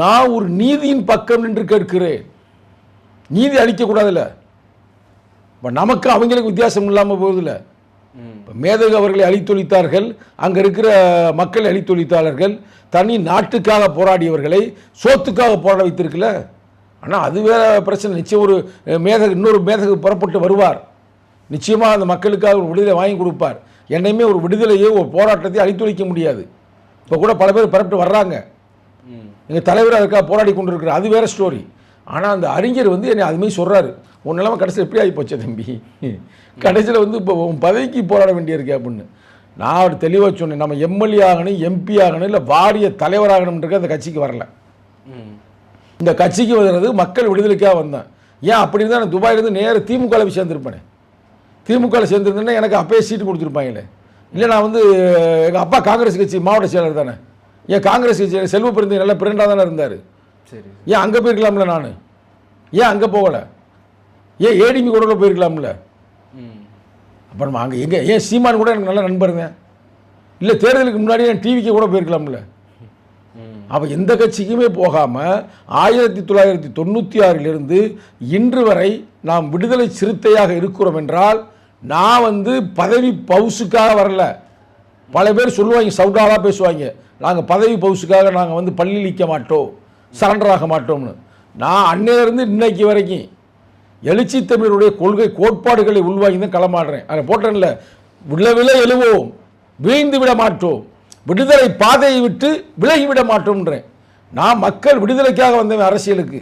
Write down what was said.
நான் ஒரு நீதியின் பக்கம் நின்று கேட்கிறேன். நீதி அளிக்கக்கூடாதுல்ல. இப்போ நமக்கு அவங்களுக்கு வித்தியாசம் இல்லாமல் போகுதில்ல. இப்போ மேதகு அவர்களை அழித்தொழித்தார்கள், அங்கே இருக்கிற மக்கள் அழித்தொழித்தாளர்கள், தனி நாட்டுக்காக போராடியவர்களை சோத்துக்காக போராட வைத்திருக்குல்ல. ஆனால் அது வேற பிரச்சனை. நிச்சயம் ஒரு இன்னொரு மேதகு புறப்பட்டு வருவார், நிச்சயமாக அந்த மக்களுக்காக ஒரு விடுதலை வாங்கி கொடுப்பார். என்னையுமே ஒரு விடுதலையோ ஒரு போராட்டத்தை அழித்தொழிக்க முடியாது. இப்போ கூட பல பேர் புறப்பட்டு வர்றாங்க, எங்கள் தலைவர் அதுக்காக போராடி கொண்டு இருக்கிறார், அது வேற ஸ்டோரி. ஆனால் அந்த அறிஞர் வந்து என்னை அதுமாதிரி சொல்கிறாரு, உன் நிலைமை கடைசியில் எப்படி ஆகி போச்சு தம்பி, கடைசியில் வந்து இப்போ உன் பதவிக்கு போராட வேண்டியிருக்கு அப்படின்னு. நான் அவர் தெளிவாக சொன்னேன், நம்ம எம்எல்ஏ ஆகணும், எம்பி ஆகணும், இல்லை வாரிய தலைவராகணும்ன்றது அந்த கட்சிக்கு வரல. இந்த கட்சிக்கு வர்றது மக்கள் விடுதலைக்காக வந்தேன். ஏன் அப்படி இருந்தால் நான் துபாயிலேருந்து நேர திமுகவில் சேர்ந்துருப்பேனே. திமுகவில் சேர்ந்துருந்தேன்னா எனக்கு அப்பயே சீட்டு கொடுத்துருப்பாங்களே. இல்லை நான் வந்து எங்கள் அப்பா காங்கிரஸ் கட்சி மாவட்ட செயலர் தானே, ஏன் காங்கிரஸ் கட்சி செல்வ பிறந்த நல்ல பிரண்டாக தானே இருந்தார். சரி, ஏன் அங்கே போயிருக்கலாம்ல, நான் ஏன் அங்கே போகலை, ஏன் ஏடிபி கூட போயிருக்கலாம்ல. அப்புறம் அங்கே எங்கே ஏன் சீமான் கூட எனக்கு நல்ல நண்பருங்க, இல்லை தேர்தலுக்கு முன்னாடி என் டிவிக்கு கூட போயிருக்கலாம்ல. அப்போ எந்த கட்சிக்குமே போகாமல் 1996 இன்று வரை நாம் விடுதலை சிறுத்தையாக இருக்கிறோம் என்றால் நான் வந்து பதவி பவுசுக்காக வரல. பல பேர் சொல்லுவாங்க, சவுடாலாக பேசுவாங்க, நாங்கள் பதவி பவுசுக்காக நாங்கள் வந்து பள்ளி நிற்க மாட்டோம், சரண்டர் ஆக மாட்டோம்னு. நான் அன்னையிலிருந்து இன்னைக்கு வரைக்கும் எழுச்சி தமிழருடைய கொள்கை கோட்பாடுகளை உள்வாங்கி தான் களமாடுறேன். அதை போட்டேன்ல, விழவில எழுவோம், வீழ்ந்து விட மாட்டோம், விடுதலை பாதையை விட்டு விலகிவிட மாட்டோம்ன்றேன். நான் மக்கள் விடுதலைக்காக வந்தவன் அரசியலுக்கு.